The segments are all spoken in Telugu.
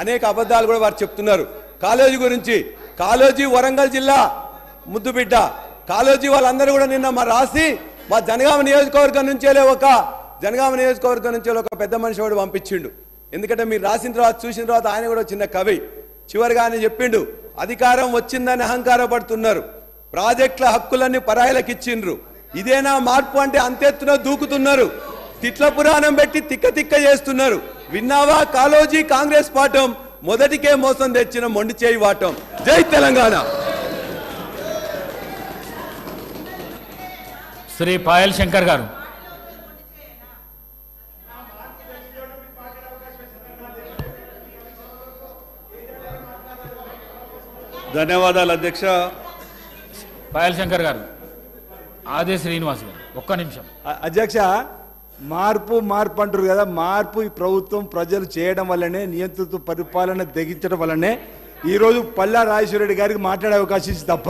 అనేక అబద్ధాలు కూడా వారు చెప్తున్నారు కాలేజీ గురించి. కాలేజీ వరంగల్ జిల్లా ముద్దుబిడ్డ కాలేజీ వాళ్ళందరూ కూడా నిన్న మా రాసి మా జనగామ నియోజకవర్గం నుంచే ఒక పెద్ద మనిషి వాడు పంపించిండు. ఎందుకంటే మీరు రాసిన తర్వాత చూసిన తర్వాత ఆయన కూడా చిన్న కవి చివరిగా ఆయన చెప్పిండు, అధికారం వచ్చిందని అహంకారపడుతున్నారు, ప్రాజెక్టుల హక్కులన్నీ పరాయిలకు ఇచ్చిండ్రు, ఇదేనా మార్పు అంటే అంతెత్తున దూకుతున్నారు, తిట్ల పురాణం పెట్టి తిక్క తిక్క చేస్తున్నారు. విన్నావా కాలోజీ కాంగ్రెస్ పాఠం, మొదటికే మోసం తెచ్చిన మొండి చేయి వాటం. జై తెలంగాణ. శ్రీ పాయల్ శంకర్ గారు. ధన్యవాదాలు అధ్యక్ష. పాయల్ శంకర్ గారు. ఆదే శ్రీనివాస్ గారు ఒక్క నిమిషం. అధ్యక్ష, మార్పు అంటారు కదా, మార్పు ఈ ప్రభుత్వం ప్రజలు చేయడం వల్లనే, నియంత్రిత పరిపాలన తెగించడం వల్లనే ఈరోజు పల్లా రాజేశ్వరరెడ్డి గారికి మాట్లాడే అవకాశం ఇచ్చి తప్ప,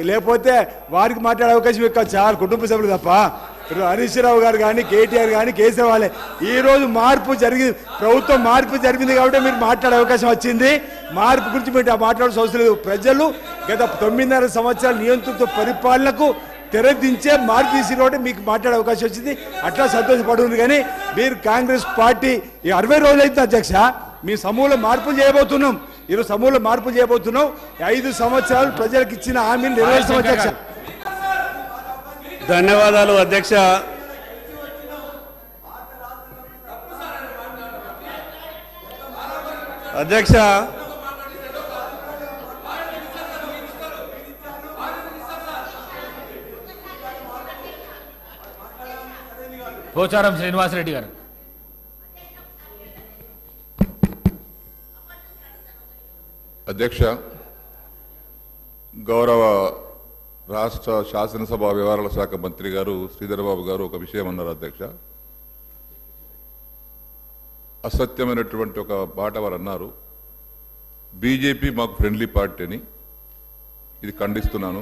లేకపోతే వారికి మాట్లాడే అవకాశం ఎక్కువ చాలా కుటుంబ సభ్యులు తప్ప హరీష్ రావు గారు కానీ కేటీఆర్ కానీ కేసీఆర్ వాళ్ళే. ఈరోజు ప్రభుత్వం మార్పు జరిగింది కాబట్టి మీరు మాట్లాడే అవకాశం వచ్చింది. మార్పు గురించి మీరు మాట్లాడాల్సిన అవసరం లేదు. ప్రజలు గత 9.5 సంవత్సరాల నియంత్రిత పరిపాలనకు తెరదించే మార్పు తీసిన కాబట్టి మీకు మాట్లాడే అవకాశం వచ్చింది. అట్లా సంతోషపడుతుంది. కానీ మీరు కాంగ్రెస్ పార్టీ 60 రోజులు అయితే అధ్యక్ష మీ సమూల మార్పులు చేయబోతున్నాం. ఈరోజు సమూల మార్పులు చేయబోతున్నాం. 5 సంవత్సరాలు ప్రజలకు ఇచ్చిన హామీని నెరవేర్చాం అధ్యక్ష. ధన్యవాదాలు అధ్యక్ష. అధ్యక్ష, పోచారం శ్రీనివాసరెడ్డి గారు. అధ్యక్ష, గౌరవ రాష్ట్ర శాసనసభ వ్యవహారాల శాఖ మంత్రి గారు శ్రీధరబాబు గారు ఒక విషయం అన్నారు అధ్యక్ష. అసత్యమైనటువంటి ఒక మాట వారు అన్నారు. బీజేపీ మాకు ఫ్రెండ్లీ పార్టీ అని. ఇది ఖండిస్తున్నాను.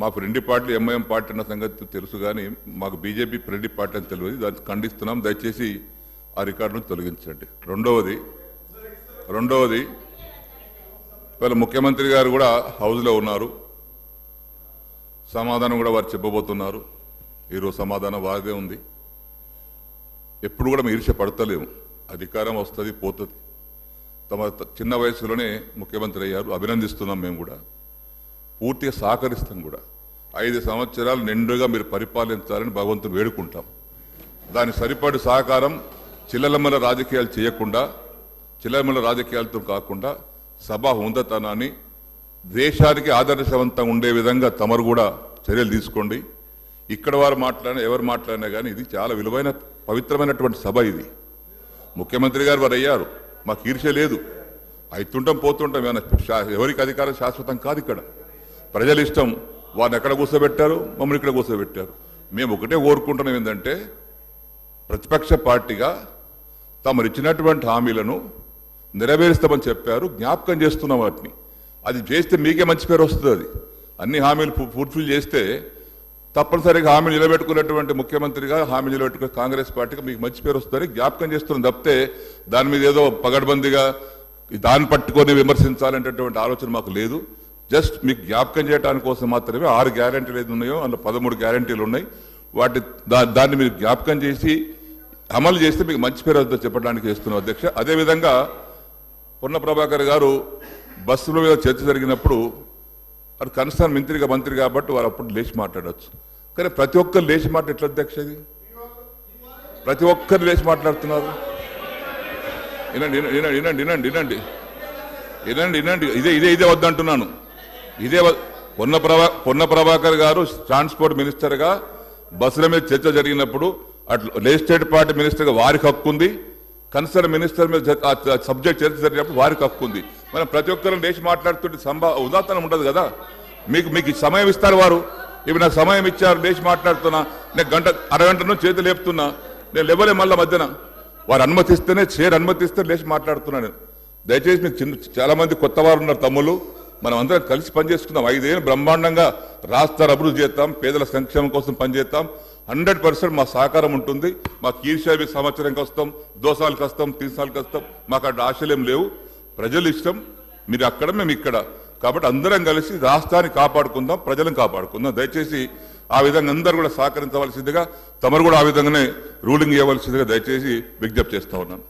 మా ఫ్రెండ్లీ పార్టీ ఎంఐఎం పార్టీ అన్న సంగతి తెలుసు, కానీ మాకు బీజేపీ ఫ్రెండ్లీ పార్టీ అని తెలియదు. దాన్ని ఖండిస్తున్నాం. దయచేసి ఆ రికార్డును తొలగించండి. రెండవది ఇవాళ ముఖ్యమంత్రి గారు కూడా హౌస్లో ఉన్నారు. సమాధానం కూడా వారు చెప్పబోతున్నారు. ఈరోజు సమాధానం వారిదే ఉంది. ఎప్పుడు కూడా మేము ఈర్ష్య పడతలేము. అధికారం వస్తుంది పోతుంది. తమ చిన్న వయసులోనే ముఖ్యమంత్రి అయ్యారు. అభినందిస్తున్నాం. మేము కూడా పూర్తిగా సహకరిస్తాం కూడా. 5 సంవత్సరాలు నిండుగా మీరు పరిపాలించాలని భగవంతుని వేడుకుంటాం. దాని సరిపడి సహకారం చిల్లలమ్మల రాజకీయాలు చేయకుండా, చిల్లలమ్మల రాజకీయాలతో కాకుండా సభా హుందతనాన్ని దేశానికి ఆదర్శవంతంగా ఉండే విధంగా తమరు కూడా చర్యలు తీసుకోండి. ఇక్కడ వారు మాట్లాడినా ఎవరు మాట్లాడినా కానీ ఇది చాలా విలువైన పవిత్రమైనటువంటి సభ. ఇది ముఖ్యమంత్రి గారు వారు అయ్యారు. మాకు ఈర్ష్య లేదు. అవుతుంటాం పోతుంటాం. ఎవరికి అధికారం శాశ్వతం కాదు. ఇక్కడ ప్రజల ఇష్టం. వారిని ఎక్కడ కూర్చోబెట్టారు, మమ్మల్ని ఇక్కడ కూర్చోబెట్టారు. మేము ఒకటే కోరుకుంటున్నాం, ఏంటంటే ప్రతిపక్ష పార్టీగా తమరు ఇచ్చినటువంటి హామీలను నెరవేరుస్తామని చెప్పారు. జ్ఞాపకం చేస్తున్నాం వాటిని. అది చేస్తే మీకే మంచి పేరు వస్తుంది. అది అన్ని హామీలు ఫుల్ఫిల్ చేస్తే తప్పనిసరిగా హామీ నిలబెట్టుకున్నటువంటి ముఖ్యమంత్రిగా, హామీ నిలబెట్టుకున్న కాంగ్రెస్ పార్టీగా మీకు మంచి పేరు వస్తుందని జ్ఞాపకం చేస్తున్నాం తప్పితే దాని మీద ఏదో పగడ్బందీగా దాన్ని పట్టుకొని విమర్శించాలనేటటువంటి ఆలోచన మాకు లేదు. జస్ట్ మీకు జ్ఞాపకం చేయడానికి కోసం మాత్రమే 6 గ్యారంటీలు ఏది ఉన్నాయో అందులో 13 గ్యారంటీలు ఉన్నాయి. దాన్ని మీరు జ్ఞాపకం చేసి అమలు చేస్తే మీకు మంచి పేరు వద్ద చెప్పడానికి చేస్తున్నాం అధ్యక్ష. అదేవిధంగా పొన్న ప్రభాకర్ గారు బస్సుల మీద చర్చ జరిగినప్పుడు అది కన్సర్న్ మంత్రి కాబట్టి వారు అప్పుడు లేచి మాట్లాడవచ్చు. కానీ ప్రతి ఒక్కరు లేచి మాట ఎట్లా అధ్యక్ష? ఇది ప్రతి ఒక్కరు లేచి మాట్లాడుతున్నారు. వినండి. ఇదే వద్దంటున్నాను. ఇదే పొన్న ప్రభాకర్ గారు ట్రాన్స్పోర్ట్ మినిస్టర్గా బస్సుల మీద చర్చ జరిగినప్పుడు అట్లా లెజిస్లేటివ్ పార్టీ మినిస్టర్గా వారికి హక్కు ఉంది. కన్సర్న్ మినిస్టర్ మీద సబ్జెక్ట్ చర్చ జరిగినప్పుడు వారికి హక్కు ఉంది. మనం ప్రతి ఒక్కరు లేచి మాట్లాడుతుంటే ఉదాహరణ ఉండదు కదా. మీకు సమయం ఇస్తారు వారు. ఇప్పుడు నాకు సమయం ఇచ్చారు, లేచి మాట్లాడుతున్నా. నేను అరగంట నుంచి చేతులు లేపుతున్నా. నేను లేవలే మళ్ళీ మధ్యన. వారు అనుమతిస్తేనే అనుమతిస్తే లేచి మాట్లాడుతున్నాను. దయచేసి మీకు చాలా మంది కొత్త వారు ఉన్నారు తమ్ముళ్ళు. మనం అందరం కలిసి పనిచేసుకుందాం. 5 ఏళ్ళు బ్రహ్మాండంగా రాష్ట్ర అభివృద్ధి చేస్తాం. పేదల సంక్షేమం కోసం పనిచేస్తాం. 100% మా సహకారం ఉంటుంది. మాకు ఈర్ష్యావి సంవత్సరంకి వస్తాం, 2 సార్లకు వస్తాం, 3 సార్లకు వస్తాం. మాకు అక్కడ ఆశలేం లేవు. ప్రజలు ఇష్టం, మీరు అక్కడ మేము ఇక్కడ. కాబట్టి అందరం కలిసి రాష్ట్రాన్ని కాపాడుకుందాం, ప్రజలను కాపాడుకుందాం. దయచేసి ఆ విధంగా అందరూ కూడా సహకరించవలసిందిగా, తమరు కూడా ఆ విధంగానే రూలింగ్ ఇవ్వవలసిందిగా దయచేసి విజ్ఞప్తి చేస్తా ఉన్నాను.